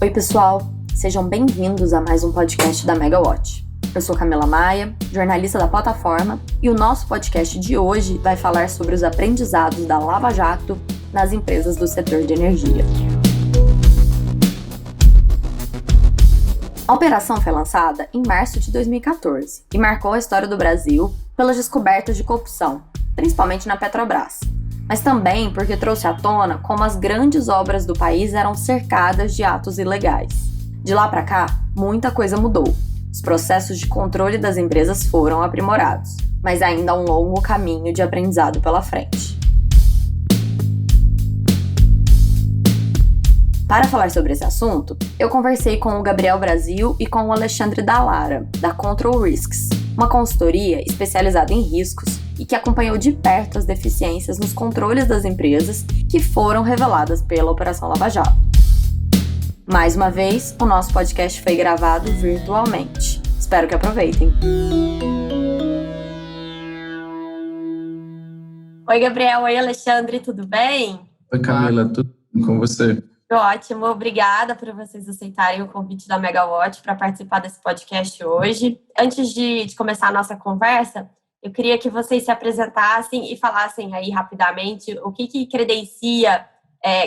Oi, pessoal! Sejam bem-vindos a mais um podcast da Megawatt. Eu sou Camila Maia, jornalista da plataforma, e o nosso podcast de hoje vai falar sobre os aprendizados da Lava Jato nas empresas do setor de energia. A operação foi lançada em março de 2014 e marcou a história do Brasil pelas descobertas de corrupção, principalmente na Petrobras, mas também porque trouxe à tona como as grandes obras do país eram cercadas de atos ilegais. De lá para cá, muita coisa mudou. Os processos de controle das empresas foram aprimorados, mas ainda há um longo caminho de aprendizado pela frente. Para falar sobre esse assunto, eu conversei com o Gabriel Brasil e com o Alexandre Dallara, da Control Risks, uma consultoria especializada em riscos e que acompanhou de perto as deficiências nos controles das empresas que foram reveladas pela Operação Lava Jato. Mais uma vez, o nosso podcast foi gravado virtualmente. Espero que aproveitem. Oi, Gabriel. Oi, Alexandre. Tudo bem? Oi, Camila. Tudo bem com você? Ótimo. Obrigada por vocês aceitarem o convite da Megawatt para participar desse podcast hoje. Antes de começar a nossa conversa, eu queria que vocês se apresentassem e falassem aí rapidamente o que credencia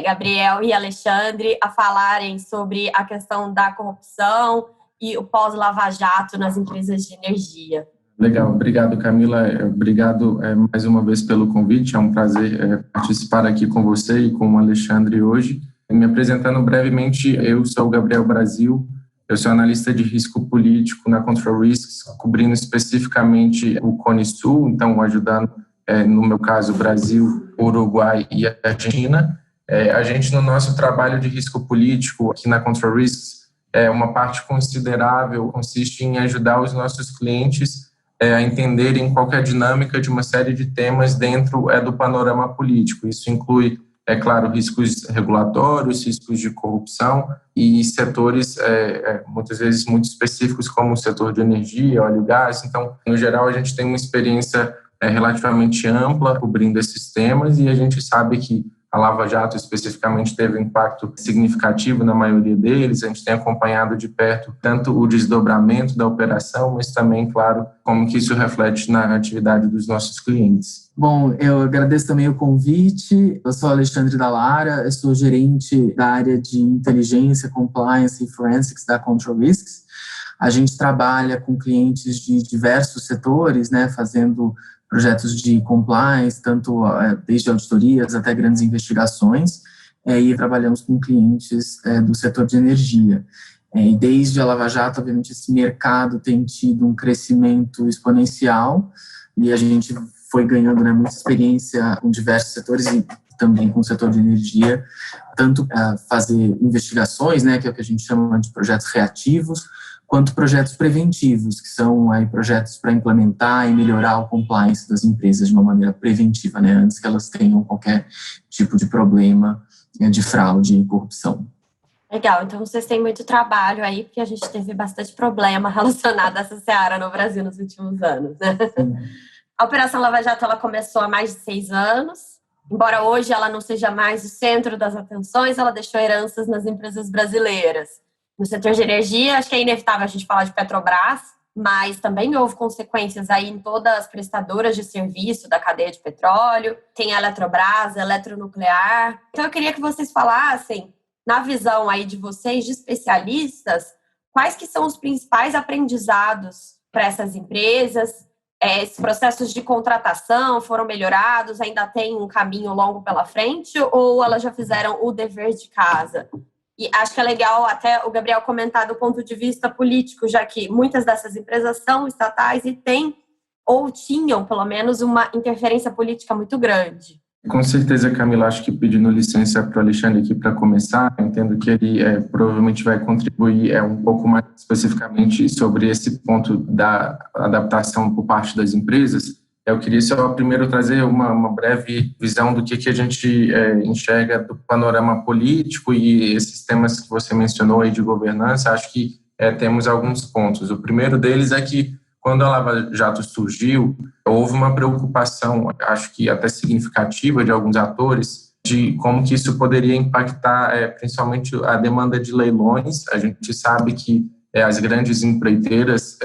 Gabriel e Alexandre a falarem sobre a questão da corrupção e o pós-Lava Jato nas empresas de energia. Legal, obrigado, Camila. Obrigado mais uma vez pelo convite. É um prazer participar aqui com você e com o Alexandre hoje. Me apresentando brevemente, eu sou o Gabriel Brasil, eu sou analista de risco político na Control Risks, cobrindo especificamente o Cone Sul, então ajudando, no meu caso, o Brasil, o Uruguai e a Argentina. A gente, no nosso trabalho de risco político aqui na Control Risks, uma parte considerável consiste em ajudar os nossos clientes a entenderem qual que é a dinâmica de uma série de temas dentro do panorama político. Isso inclui, é claro, riscos regulatórios, riscos de corrupção e setores, muitas vezes, muito específicos, como o setor de energia, óleo e gás. Então, no geral, a gente tem uma experiência relativamente ampla cobrindo esses temas e a gente sabe que a Lava Jato, especificamente, teve um impacto significativo na maioria deles. A gente tem acompanhado de perto tanto o desdobramento da operação, mas também, claro, como que isso reflete na atividade dos nossos clientes. Bom, eu agradeço também o convite. Eu sou Alexandre Dallara, eu sou gerente da área de inteligência, compliance e forensics da Control Risks. A gente trabalha com clientes de diversos setores, né, fazendo projetos de compliance, tanto desde auditorias até grandes investigações, e trabalhamos com clientes do setor de energia. E desde a Lava Jato, obviamente, esse mercado tem tido um crescimento exponencial e a gente foi ganhando, né, muita experiência com diversos setores e também com o setor de energia, tanto fazer investigações, né, que é o que a gente chama de projetos reativos, quanto projetos preventivos, que são aí projetos para implementar e melhorar o compliance das empresas de uma maneira preventiva, né, antes que elas tenham qualquer tipo de problema de fraude e corrupção. Legal, então vocês têm muito trabalho aí, porque a gente teve bastante problema relacionado a essa seara no Brasil nos últimos anos, né? A Operação Lava Jato, ela começou há mais de 6 anos, embora hoje ela não seja mais o centro das atenções, ela deixou heranças nas empresas brasileiras. No setor de energia, acho que é inevitável a gente falar de Petrobras, mas também houve consequências aí em todas as prestadoras de serviço da cadeia de petróleo, tem a Eletrobras, a Eletronuclear. Então eu queria que vocês falassem, na visão aí de vocês, de especialistas, quais que são os principais aprendizados para essas empresas. Esses processos de contratação foram melhorados, ainda tem um caminho longo pela frente ou elas já fizeram o dever de casa? E acho que é legal até o Gabriel comentar do ponto de vista político, já que muitas dessas empresas são estatais e têm, ou tinham, pelo menos, uma interferência política muito grande. Com certeza, Camila, acho que pedindo licença para o Alexandre aqui para começar, eu entendo que ele provavelmente vai contribuir um pouco mais especificamente sobre esse ponto da adaptação por parte das empresas. Eu queria só primeiro trazer uma breve visão do que a gente enxerga do panorama político e esses temas que você mencionou aí de governança. Acho que temos alguns pontos. O primeiro deles é que quando a Lava Jato surgiu, houve uma preocupação, acho que até significativa, de alguns atores de como que isso poderia impactar principalmente a demanda de leilões. A gente sabe que as grandes empreiteiras,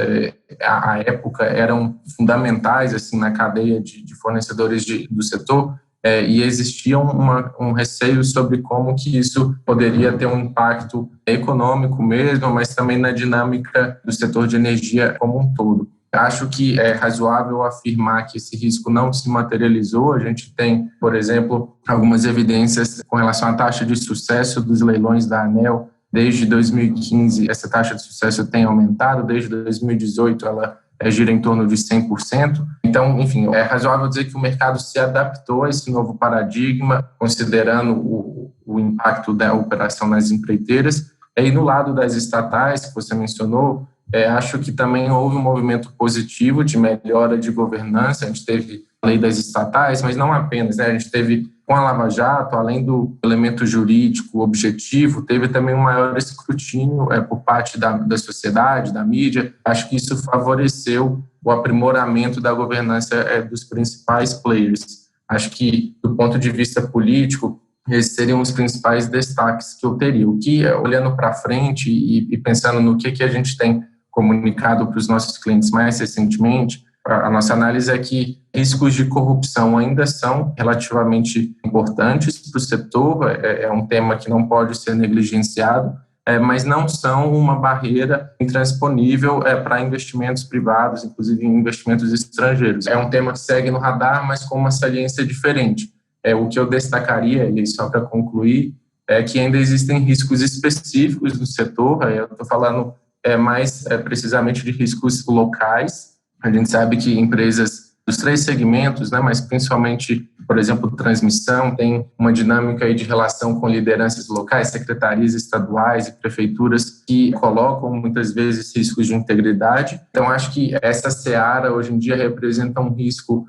à época, eram fundamentais assim, na cadeia de fornecedores do setor, e existia um receio sobre como que isso poderia ter um impacto econômico mesmo, mas também na dinâmica do setor de energia como um todo. Acho que é razoável afirmar que esse risco não se materializou. A gente tem, por exemplo, algumas evidências com relação à taxa de sucesso dos leilões da ANEEL. Desde 2015, essa taxa de sucesso tem aumentado. Desde 2018, ela gira em torno de 100%. Então, enfim, é razoável dizer que o mercado se adaptou a esse novo paradigma, considerando o impacto da operação nas empreiteiras. E no lado das estatais, que você mencionou, acho que também houve um movimento positivo de melhora de governança. A gente teve a lei das estatais, mas não apenas, né? A gente teve, com a Lava Jato, além do elemento jurídico objetivo, teve também um maior escrutínio por parte da sociedade, da mídia. Acho que isso favoreceu o aprimoramento da governança dos principais players. Acho que, do ponto de vista político, esses seriam os principais destaques que eu teria. O que, olhando para frente e pensando no que a gente tem comunicado para os nossos clientes mais recentemente, a nossa análise é que riscos de corrupção ainda são relativamente importantes para o setor, é um tema que não pode ser negligenciado, mas não são uma barreira intransponível para investimentos privados, inclusive em investimentos estrangeiros. É um tema que segue no radar, mas com uma saliência diferente. O que eu destacaria, e só para concluir, é que ainda existem riscos específicos do setor. Eu estou falando mais precisamente de riscos locais. A gente sabe que empresas dos 3 segmentos, né, mas principalmente, por exemplo, transmissão, tem uma dinâmica aí de relação com lideranças locais, secretarias estaduais e prefeituras que colocam muitas vezes riscos de integridade. Então, acho que essa seara hoje em dia representa um risco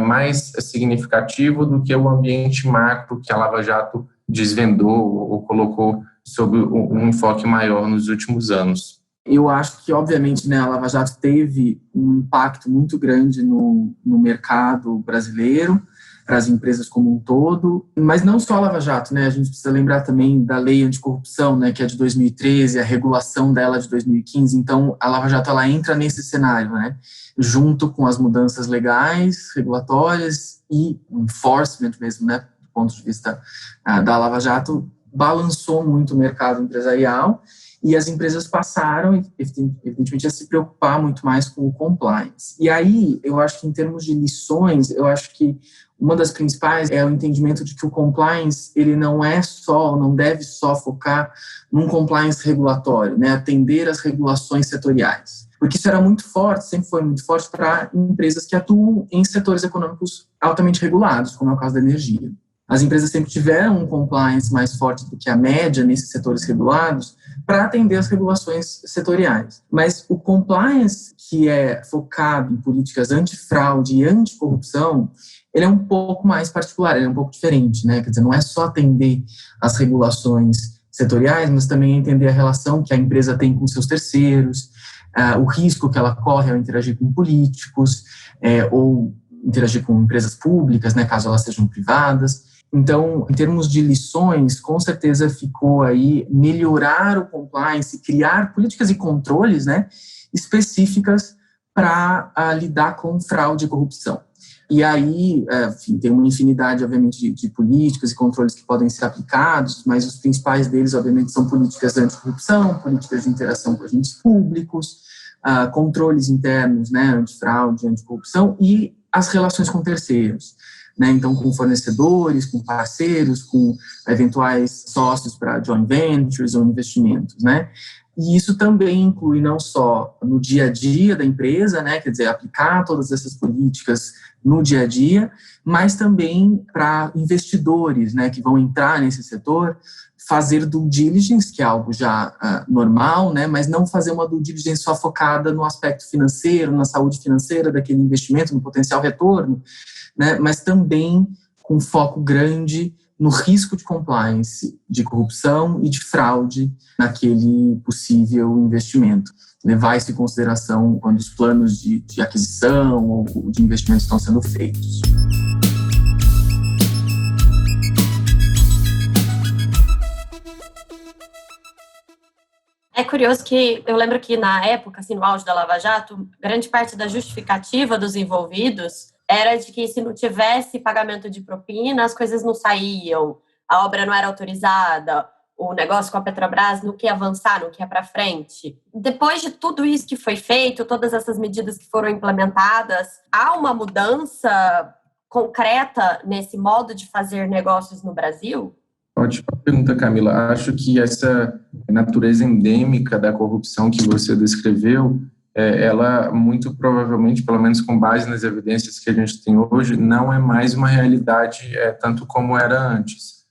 mais significativo do que o ambiente macro que a Lava Jato desvendou ou colocou sob um enfoque maior nos últimos anos. Eu acho que, obviamente, né, a Lava Jato teve um impacto muito grande no mercado brasileiro, para as empresas como um todo, mas não só a Lava Jato, né? A gente precisa lembrar também da lei anticorrupção, né, que é de 2013, a regulação dela de 2015. Então, a Lava Jato ela entra nesse cenário, né, junto com as mudanças legais, regulatórias e enforcement mesmo, né, do ponto de vista da Lava Jato, balançou muito o mercado empresarial. E as empresas passaram, evidentemente, a se preocupar muito mais com o compliance. E aí, eu acho que em termos de lições, eu acho que uma das principais é o entendimento de que o compliance, ele não deve só focar num compliance regulatório, né, atender às regulações setoriais. Porque isso era muito forte, sempre foi muito forte para empresas que atuam em setores econômicos altamente regulados, como é o caso da energia. As empresas sempre tiveram um compliance mais forte do que a média nesses setores regulados para atender às regulações setoriais. Mas o compliance, que é focado em políticas antifraude e anticorrupção, ele é um pouco mais particular, ele é um pouco diferente, né? Quer dizer, não é só atender às regulações setoriais, mas também entender a relação que a empresa tem com seus terceiros, o risco que ela corre ao interagir com políticos, ou interagir com empresas públicas, né, caso elas sejam privadas. Então, em termos de lições, com certeza ficou aí melhorar o compliance, criar políticas e controles, né, específicas para lidar com fraude e corrupção. E aí, enfim, tem uma infinidade, obviamente, de políticas e controles que podem ser aplicados, mas os principais deles, obviamente, são políticas anticorrupção, políticas de interação com agentes públicos, controles internos, né, antifraude, anticorrupção e as relações com terceiros. Né, então, com fornecedores, com parceiros, com eventuais sócios para joint ventures ou investimentos, né? E isso também inclui não só no dia a dia da empresa, né, quer dizer, aplicar todas essas políticas no dia a dia, mas também para investidores, né, que vão entrar nesse setor, fazer due diligence, que é algo já normal, né, mas não fazer uma due diligence só focada no aspecto financeiro, na saúde financeira daquele investimento, no potencial retorno, né, mas também com foco grande no risco de compliance, de corrupção e de fraude naquele possível investimento. Levar isso em consideração quando os planos de aquisição ou de investimento estão sendo feitos. curioso que eu lembro que na época, assim, no auge da Lava Jato, grande parte da justificativa dos envolvidos era de que se não tivesse pagamento de propina, as coisas não saíam, a obra não era autorizada, o negócio com a Petrobras não quer avançar, não quer para frente. Depois de tudo isso que foi feito, todas essas medidas que foram implementadas, há uma mudança concreta nesse modo de fazer negócios no Brasil? Ótima pergunta, Camila. Acho que essa natureza endêmica da corrupção que você descreveu, ela muito provavelmente, pelo menos com base nas evidências que a gente tem hoje, não é mais uma realidade tanto como era antes.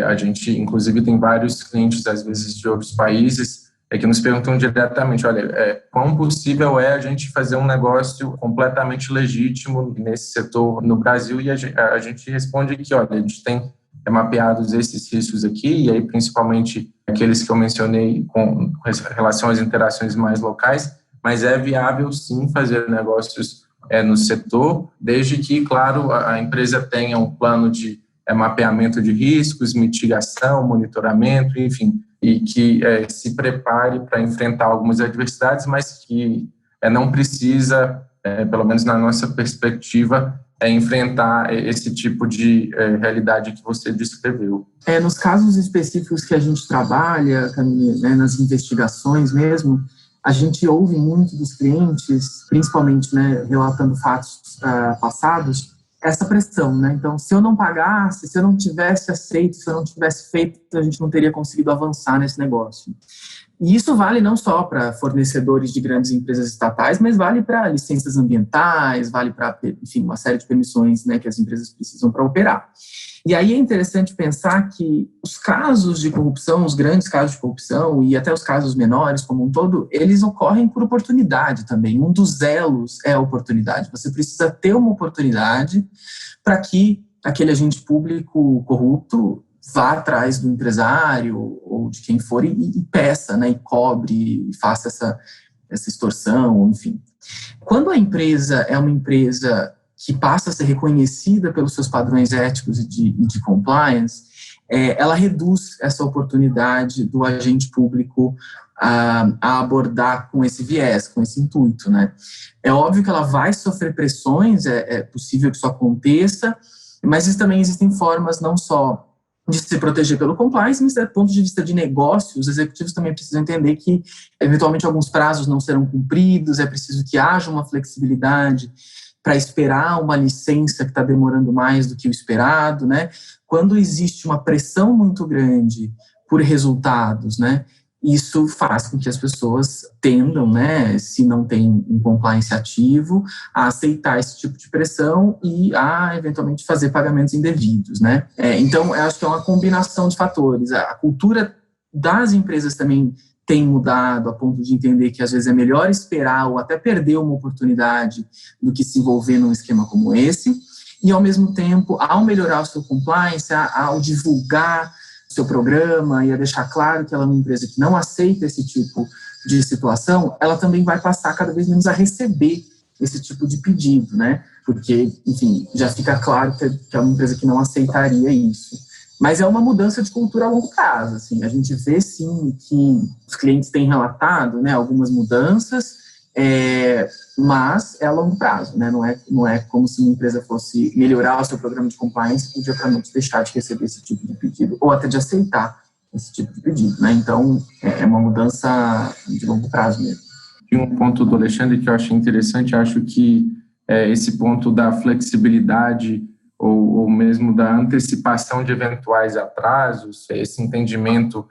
A gente, inclusive, tem vários clientes, às vezes, de outros países, que nos perguntam diretamente, olha, quão possível é a gente fazer um negócio completamente legítimo nesse setor no Brasil? E a gente responde que, olha, a gente tem mapeados esses riscos aqui, e aí principalmente aqueles que eu mencionei com relação às interações mais locais, mas é viável sim fazer negócios no setor, desde que, claro, a empresa tenha um plano de mapeamento de riscos, mitigação, monitoramento, enfim, e que se prepare para enfrentar algumas adversidades, mas que não precisa, pelo menos na nossa perspectiva, enfrentar esse tipo de realidade que você descreveu. Nos casos específicos que a gente trabalha, Camille, né, nas investigações mesmo, a gente ouve muito dos clientes, principalmente, né, relatando fatos passados, essa pressão, né? Então, se eu não pagasse, se eu não tivesse aceito, se eu não tivesse feito, a gente não teria conseguido avançar nesse negócio. E isso vale não só para fornecedores de grandes empresas estatais, mas vale para licenças ambientais, vale para, enfim, uma série de permissões, né, que as empresas precisam para operar. E aí é interessante pensar que os casos de corrupção, os grandes casos de corrupção e até os casos menores como um todo, eles ocorrem por oportunidade também. Um dos elos é a oportunidade. Você precisa ter uma oportunidade para que aquele agente público corrupto vá atrás do empresário ou de quem for e peça, né, e cobre, e faça essa extorsão, enfim. Quando a empresa é uma empresa que passa a ser reconhecida pelos seus padrões éticos e de compliance, ela reduz essa oportunidade do agente público a abordar com esse viés, com esse intuito, né? É óbvio que ela vai sofrer pressões, é possível que isso aconteça, mas também existem formas não só de se proteger pelo compliance, mas do ponto de vista de negócio, os executivos também precisam entender que, eventualmente, alguns prazos não serão cumpridos, é preciso que haja uma flexibilidade para esperar uma licença que está demorando mais do que o esperado, né? Quando existe uma pressão muito grande por resultados, né? Isso faz com que as pessoas tendam, né, se não tem um compliance ativo, a aceitar esse tipo de pressão e a, eventualmente, fazer pagamentos indevidos, né? Então, eu acho que é uma combinação de fatores. A cultura das empresas também tem mudado a ponto de entender que, às vezes, é melhor esperar ou até perder uma oportunidade do que se envolver num esquema como esse. E, ao mesmo tempo, ao melhorar o seu compliance, ao divulgar seu programa e a deixar claro que ela é uma empresa que não aceita esse tipo de situação, ela também vai passar cada vez menos a receber esse tipo de pedido, né? Porque, enfim, já fica claro que é uma empresa que não aceitaria isso. Mas é uma mudança de cultura a longo prazo, assim. A gente vê, sim, que os clientes têm relatado, né, algumas mudanças, mas é a longo prazo, né? Não é como se uma empresa fosse melhorar o seu programa de compliance e do dia para a noite deixar de receber esse tipo de pedido, ou até de aceitar esse tipo de pedido, né? Então, é uma mudança de longo prazo mesmo. E um ponto do Alexandre que eu achei interessante, acho que esse ponto da flexibilidade ou mesmo da antecipação de eventuais atrasos, esse entendimento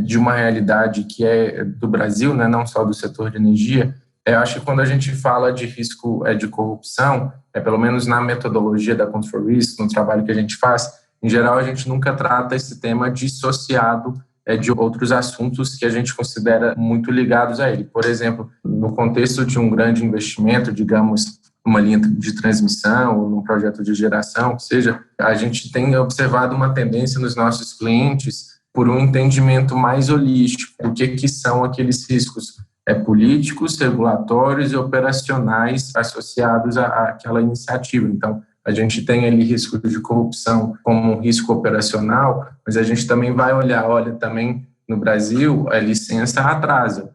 de uma realidade que é do Brasil, né, não só do setor de energia. Eu acho que quando a gente fala de risco de corrupção, pelo menos na metodologia da Control Risk, no trabalho que a gente faz, em geral a gente nunca trata esse tema dissociado de outros assuntos que a gente considera muito ligados a ele. Por exemplo, no contexto de um grande investimento, digamos, uma linha de transmissão ou num projeto de geração, que seja, a gente tem observado uma tendência nos nossos clientes por um entendimento mais holístico do que são aqueles riscos políticos, regulatórios e operacionais associados àquela iniciativa. Então, a gente tem ali risco de corrupção como um risco operacional, mas a gente também vai olha também no Brasil, a licença atrasa.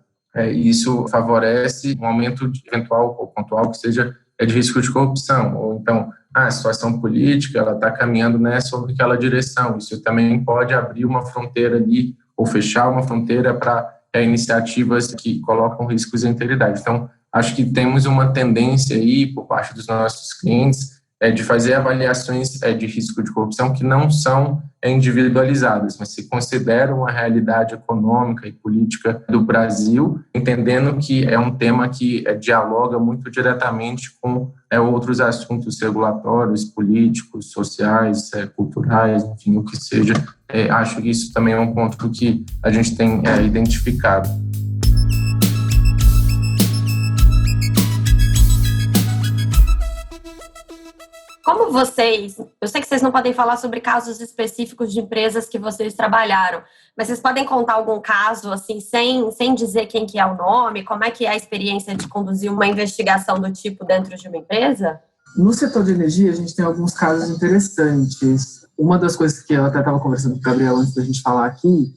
Isso favorece um aumento eventual ou pontual que seja de risco de corrupção. Ou então, a situação política ela está caminhando sobre aquela direção. Isso também pode abrir uma fronteira ali ou fechar uma fronteira para iniciativas que colocam riscos à integridade. Então, acho que temos uma tendência aí, por parte dos nossos clientes, de fazer avaliações de risco de corrupção que não são individualizadas, mas se consideram a realidade econômica e política do Brasil, entendendo que é um tema que dialoga muito diretamente com outros assuntos regulatórios, políticos, sociais, culturais, enfim, o que seja. Acho que isso também é um ponto que a gente tem identificado. Como vocês, eu sei que vocês não podem falar sobre casos específicos de empresas que vocês trabalharam, mas vocês podem contar algum caso, assim, sem dizer quem que é o nome, como é que é a experiência de conduzir uma investigação do tipo dentro de uma empresa? No setor de energia, a gente tem alguns casos interessantes. Uma das coisas que eu até estava conversando com o Gabriel antes da gente falar aqui,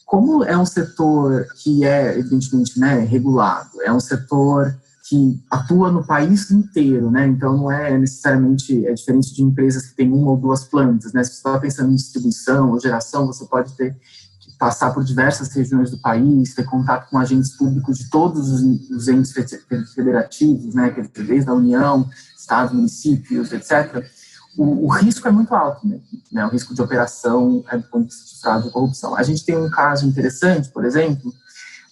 como é um setor que é, evidentemente, né, regulado, é um setor que atua no país inteiro, né? Então não é necessariamente diferente de empresas que têm uma ou duas plantas, né? Se você está pensando em distribuição ou geração, você pode ter que passar por diversas regiões do país, ter contato com agentes públicos de todos os entes federativos, né? Desde a União, Estados, municípios, etc. O risco é muito alto, né? O risco de operação do ponto de vista de corrupção. A gente tem um caso interessante, por exemplo,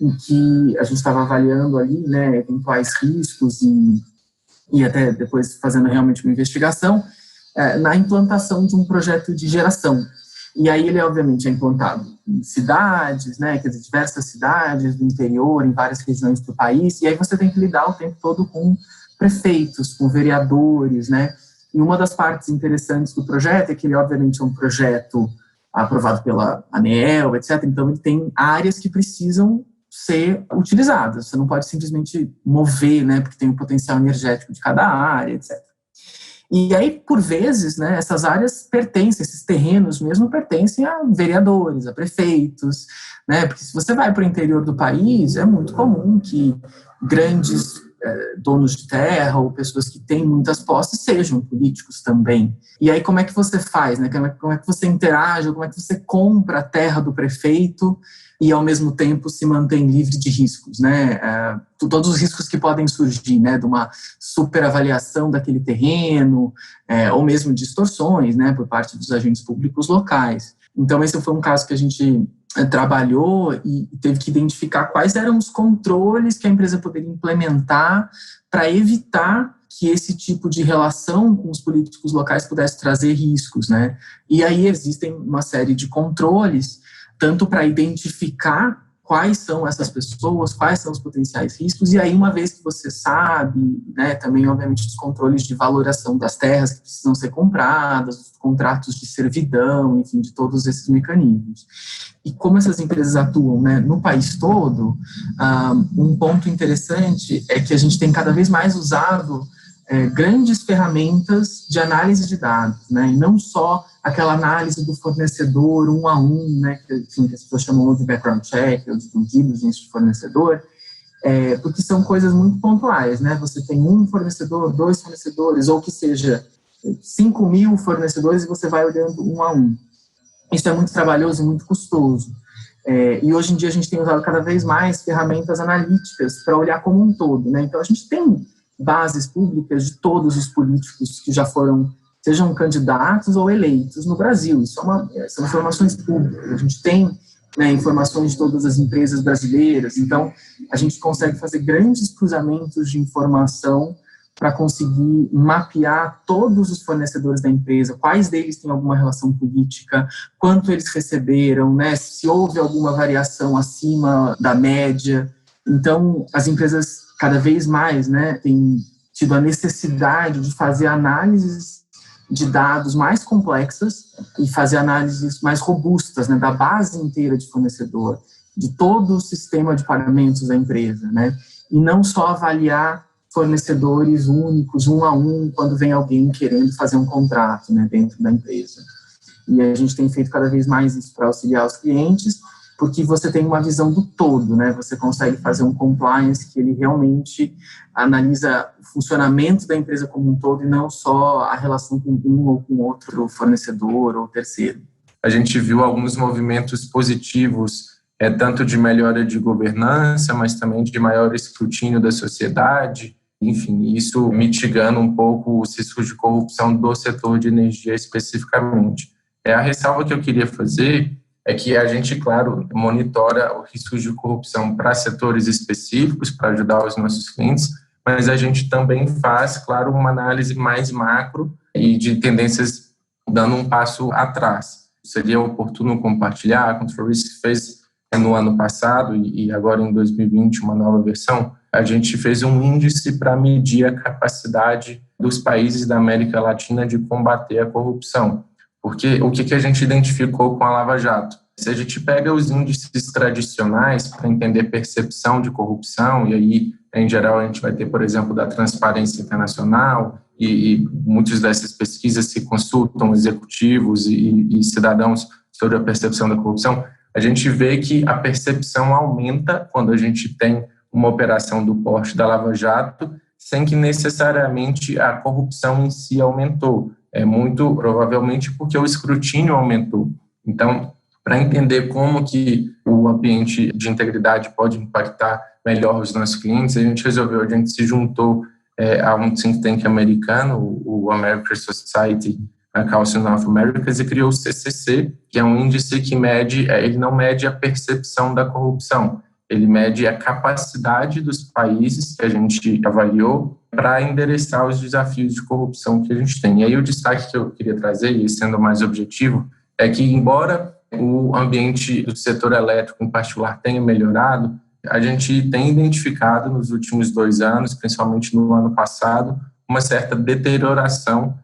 em que a gente estava avaliando ali, né, eventuais riscos e até depois fazendo realmente uma investigação na implantação de um projeto de geração. E aí ele, obviamente, é implantado em cidades, né, quer dizer, diversas cidades do interior, em várias regiões do país, e aí você tem que lidar o tempo todo com prefeitos, com vereadores, né, e uma das partes interessantes do projeto é que ele, obviamente, é um projeto aprovado pela ANEEL, etc., então ele tem áreas que precisam ser utilizadas. Você não pode simplesmente mover, né, porque tem o potencial energético de cada área, etc. E aí, por vezes, né, essas áreas pertencem, esses terrenos mesmo pertencem a vereadores, a prefeitos, né, porque se você vai para o interior do país, é muito comum que grandes donos de terra ou pessoas que têm muitas posses sejam políticos também. E aí, como é que você faz, né? Como é que você interage, como é que você compra a terra do prefeito e, ao mesmo tempo, se mantém livre de riscos, né? Todos os riscos que podem surgir, né? De uma superavaliação daquele terreno, ou mesmo distorções, né? Por parte dos agentes públicos locais. Então, esse foi um caso que a gente trabalhou e teve que identificar quais eram os controles que a empresa poderia implementar para evitar que esse tipo de relação com os políticos locais pudesse trazer riscos, né? E aí existem uma série de controles, tanto para identificar quais são essas pessoas, quais são os potenciais riscos, e aí uma vez que você sabe, né, também obviamente os controles de valoração das terras que precisam ser compradas, os contratos de servidão, enfim, de todos esses mecanismos. E como essas empresas atuam, né, no país todo, um ponto interessante é que a gente tem cada vez mais usado grandes ferramentas de análise de dados, né, e não só aquela análise do fornecedor um a um, né, que as pessoas chamam de background check, ou de due diligence de fornecedor, porque são coisas muito pontuais, né, você tem um fornecedor, dois fornecedores, ou que seja 5.000 fornecedores e você vai olhando um a um. Isso é muito trabalhoso e muito custoso. E hoje em dia a gente tem usado cada vez mais ferramentas analíticas para olhar como um todo, né, então a gente tem bases públicas de todos os políticos que já foram, sejam candidatos ou eleitos no Brasil. Isso são informações públicas. A gente tem, né, informações de todas as empresas brasileiras. Então, a gente consegue fazer grandes cruzamentos de informação para conseguir mapear todos os fornecedores da empresa, quais deles têm alguma relação política, quanto eles receberam, né, se houve alguma variação acima da média. Então, as empresas cada vez mais, né, têm tido a necessidade de fazer análises de dados mais complexas e fazer análises mais robustas, né, da base inteira de fornecedor, de todo o sistema de pagamentos da empresa, né, e não só avaliar fornecedores únicos, um a um, quando vem alguém querendo fazer um contrato, né, dentro da empresa. E a gente tem feito cada vez mais isso para auxiliar os clientes, porque você tem uma visão do todo, né? Você consegue fazer um compliance que ele realmente analisa o funcionamento da empresa como um todo e não só a relação com um ou com outro fornecedor ou terceiro. A gente viu alguns movimentos positivos, tanto de melhora de governança, mas também de maior escrutínio da sociedade, enfim, isso mitigando um pouco os riscos de corrupção do setor de energia especificamente. A ressalva que eu queria fazer é que a gente, claro, monitora os riscos de corrupção para setores específicos, para ajudar os nossos clientes, mas a gente também faz, claro, uma análise mais macro e de tendências dando um passo atrás. Seria oportuno compartilhar, a Control Risks fez no ano passado e agora em 2020 uma nova versão, a gente fez um índice para medir a capacidade dos países da América Latina de combater a corrupção. Porque o que a gente identificou com a Lava Jato? Se a gente pega os índices tradicionais para entender percepção de corrupção, e aí, em geral, a gente vai ter, por exemplo, da Transparência Internacional, e muitas dessas pesquisas se consultam executivos e cidadãos sobre a percepção da corrupção, a gente vê que a percepção aumenta quando a gente tem uma operação do porte da Lava Jato, sem que necessariamente a corrupção em si aumentou. Muito provavelmente porque o escrutínio aumentou. Então, para entender como que o ambiente de integridade pode impactar melhor os nossos clientes, a gente se juntou a um think tank americano, o American Society Council of Americas, e criou o CCC, que é um índice que ele não mede a percepção da corrupção, ele mede a capacidade dos países que a gente avaliou para endereçar os desafios de corrupção que a gente tem. E aí o destaque que eu queria trazer, e sendo mais objetivo, é que embora o ambiente do setor elétrico em particular tenha melhorado, a gente tem identificado nos últimos 2 anos, principalmente no ano passado, uma certa deterioração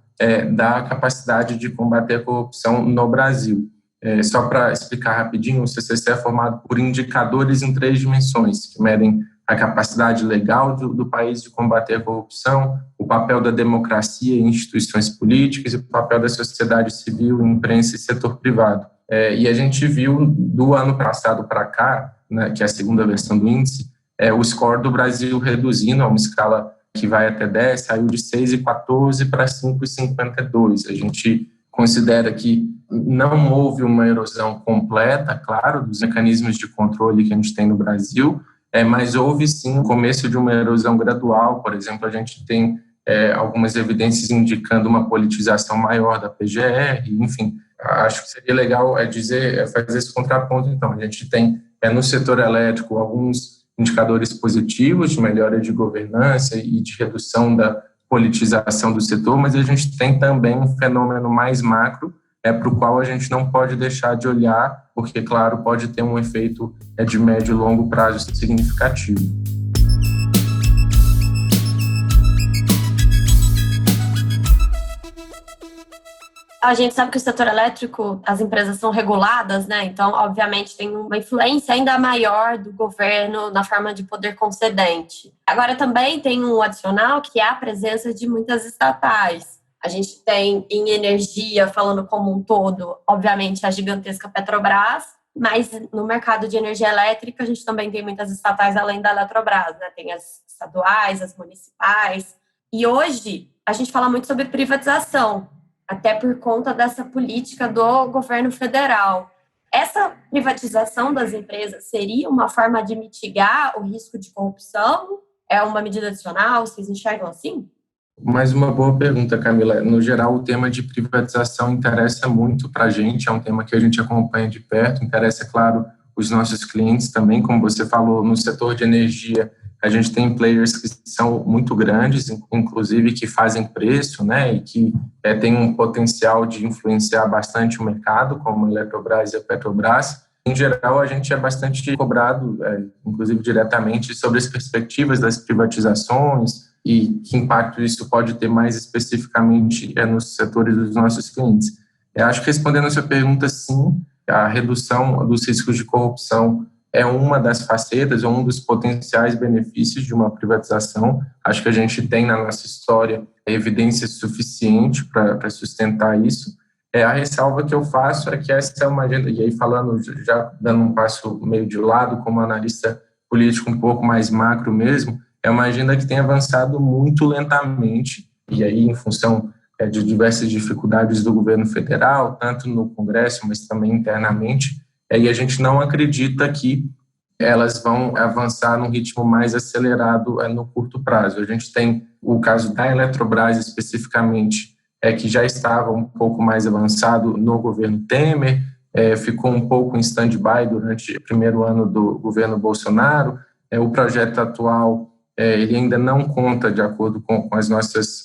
da capacidade de combater a corrupção no Brasil. Só para explicar rapidinho, o CCC é formado por indicadores em 3 dimensões, que medem a capacidade legal do país de combater a corrupção, o papel da democracia em instituições políticas e o papel da sociedade civil, imprensa e setor privado. E a gente viu do ano passado para cá, né, que é a segunda versão do índice, o score do Brasil reduzindo a uma escala que vai até 10, saiu de 6,14 para 5,52. A gente considera que não houve uma erosão completa, claro, dos mecanismos de controle que a gente tem no Brasil, mas houve sim o começo de uma erosão gradual. Por exemplo, a gente tem algumas evidências indicando uma politização maior da PGR, enfim, acho que seria legal fazer esse contraponto. Então, a gente tem no setor elétrico alguns indicadores positivos de melhora de governança e de redução da politização do setor, mas a gente tem também um fenômeno mais macro, para o qual a gente não pode deixar de olhar, porque, claro, pode ter um efeito de médio e longo prazo significativo. A gente sabe que o setor elétrico, as empresas são reguladas, né? Então, obviamente, tem uma influência ainda maior do governo na forma de poder concedente. Agora, também tem um adicional, que é a presença de muitas estatais. A gente tem em energia, falando como um todo, obviamente, a gigantesca Petrobras, mas no mercado de energia elétrica, a gente também tem muitas estatais além da Eletrobras, né? Tem as estaduais, as municipais. E hoje, a gente fala muito sobre privatização, até por conta dessa política do governo federal. Essa privatização das empresas seria uma forma de mitigar o risco de corrupção? É uma medida adicional? Vocês enxergam assim? Mais uma boa pergunta, Camila. No geral, o tema de privatização interessa muito para a gente, é um tema que a gente acompanha de perto, interessa, claro, os nossos clientes também, como você falou, no setor de energia, a gente tem players que são muito grandes, inclusive que fazem preço, né, e que têm um potencial de influenciar bastante o mercado, como a Eletrobras e a Petrobras. Em geral, a gente é bastante cobrado, inclusive diretamente, sobre as perspectivas das privatizações e que impacto isso pode ter mais especificamente nos setores dos nossos clientes. Eu acho que respondendo a sua pergunta, sim, a redução dos riscos de corrupção é uma das facetas, é um dos potenciais benefícios de uma privatização. Acho que a gente tem na nossa história evidência suficiente para sustentar isso. A ressalva que eu faço é que essa é uma agenda, e aí falando, já dando um passo meio de lado, como analista político um pouco mais macro mesmo, é uma agenda que tem avançado muito lentamente, e aí em função de diversas dificuldades do governo federal, tanto no Congresso, mas também internamente, e a gente não acredita que elas vão avançar num ritmo mais acelerado no curto prazo. A gente tem o caso da Eletrobras especificamente, que já estava um pouco mais avançado no governo Temer, ficou um pouco em stand-by durante o primeiro ano do governo Bolsonaro. O projeto atual ele ainda não conta, de acordo com as nossas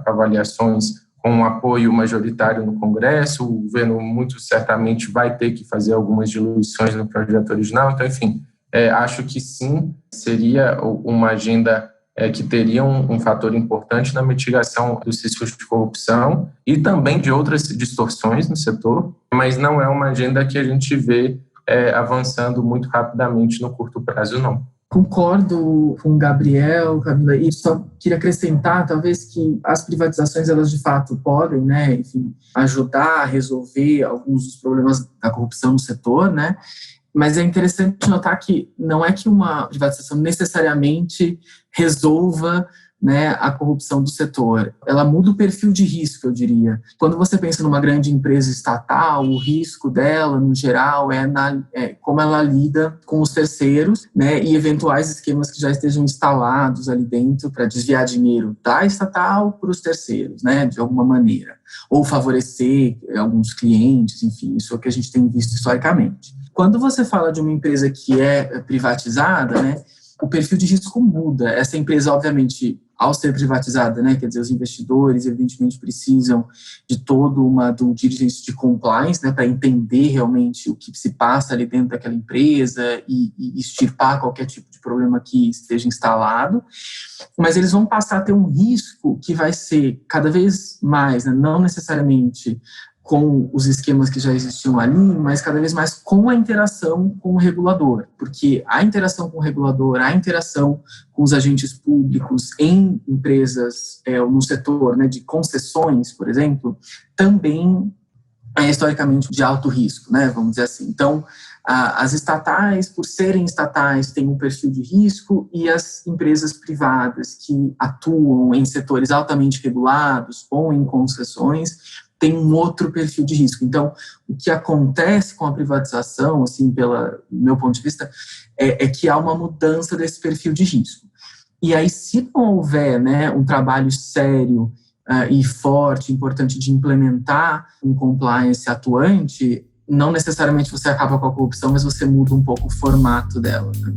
avaliações, com um apoio majoritário no Congresso. O governo muito certamente vai ter que fazer algumas diluições no projeto original. Então, enfim, acho que sim, seria uma agenda que teria um fator importante na mitigação dos riscos de corrupção e também de outras distorções no setor, mas não é uma agenda que a gente vê avançando muito rapidamente no curto prazo, não. Concordo com o Gabriel, Camila, e só queria acrescentar, talvez, que as privatizações, elas de fato podem, né, enfim, ajudar a resolver alguns dos problemas da corrupção no setor, né, mas é interessante notar que não é que uma privatização necessariamente resolva, né, a corrupção do setor. Ela muda o perfil de risco, eu diria. Quando você pensa numa grande empresa estatal, o risco dela, no geral, é como ela lida com os terceiros, né, e eventuais esquemas que já estejam instalados ali dentro para desviar dinheiro da estatal para os terceiros, né, de alguma maneira. Ou favorecer alguns clientes, enfim, isso é o que a gente tem visto historicamente. Quando você fala de uma empresa que é privatizada, né, o perfil de risco muda. Essa empresa, obviamente, ao ser privatizada, né, quer dizer, os investidores, evidentemente, precisam de toda uma due diligence de compliance, né, para entender realmente o que se passa ali dentro daquela empresa e extirpar qualquer tipo de problema que esteja instalado. Mas eles vão passar a ter um risco que vai ser cada vez mais, né, não necessariamente com os esquemas que já existiam ali, mas cada vez mais com a interação com o regulador, porque a interação com o regulador, a interação com os agentes públicos em empresas, no setor, né, de concessões, por exemplo, também é historicamente de alto risco, né, vamos dizer assim. Então, as estatais, por serem estatais, têm um perfil de risco, e as empresas privadas que atuam em setores altamente regulados ou em concessões tem um outro perfil de risco. Então, o que acontece com a privatização, assim, pelo meu ponto de vista, é que há uma mudança desse perfil de risco. E aí, se não houver, né, um trabalho sério e forte, importante de implementar um compliance atuante, não necessariamente você acaba com a corrupção, mas você muda um pouco o formato dela, né?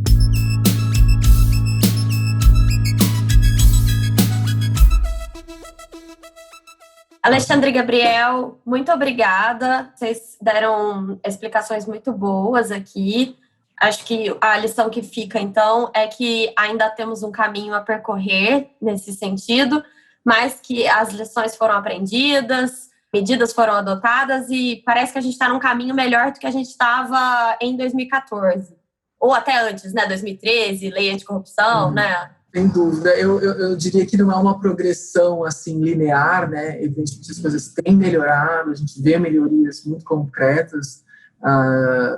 Alexandre e Gabriel, muito obrigada. Vocês deram explicações muito boas aqui. Acho que a lição que fica, então, é que ainda temos um caminho a percorrer nesse sentido, mas que as lições foram aprendidas, medidas foram adotadas e parece que a gente está num caminho melhor do que a gente estava em 2014. Ou até antes, né? 2013, lei anticorrupção, né? Sem dúvida. Eu diria que não é uma progressão assim linear, né? Evidentemente as coisas têm melhorado, a gente vê melhorias muito concretas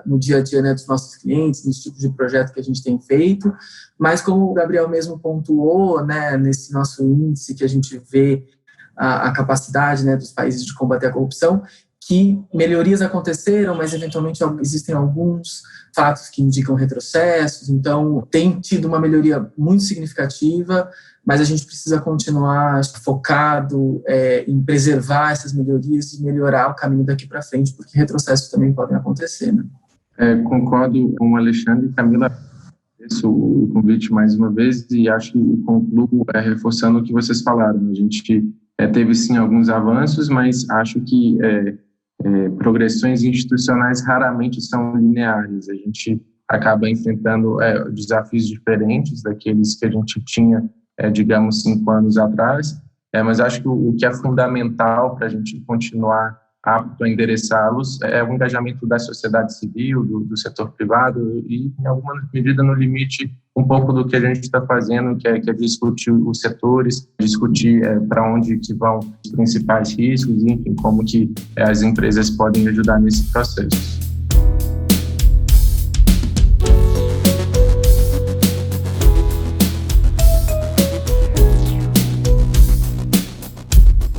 no dia a dia, né, dos nossos clientes, nos tipos de projeto que a gente tem feito, mas como o Gabriel mesmo pontuou, né, nesse nosso índice que a gente vê a capacidade, né, dos países de combater a corrupção, que melhorias aconteceram, mas eventualmente existem alguns fatos que indicam retrocessos, então tem tido uma melhoria muito significativa, mas a gente precisa continuar focado em preservar essas melhorias e melhorar o caminho daqui para frente, porque retrocessos também podem acontecer, né? Concordo com o Alexandre e Camila, agradeço o convite mais uma vez e acho que concluo reforçando o que vocês falaram. A gente teve sim alguns avanços, mas acho que progressões institucionais raramente são lineares. A gente acaba enfrentando desafios diferentes daqueles que a gente tinha, digamos, 5 anos atrás, mas acho que o que é fundamental para a gente continuar apto a endereçá-los é o engajamento da sociedade civil, do setor privado e, em alguma medida, no limite, um pouco do que a gente está fazendo, que é discutir os setores, discutir para onde que vão os principais riscos, enfim, como que as empresas podem ajudar nesse processo.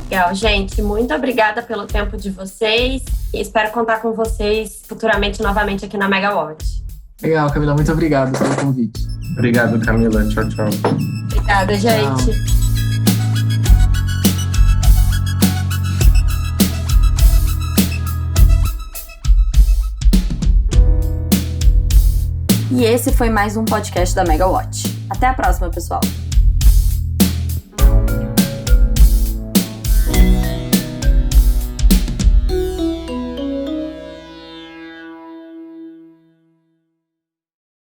Legal, gente, muito obrigada pelo tempo de vocês e espero contar com vocês futuramente novamente aqui na Megawatt. Legal, Camila, muito obrigado pelo convite. Obrigado, Camila. Tchau, tchau. Obrigada, gente. Tchau. E esse foi mais um podcast da Megawatt. Até a próxima, pessoal!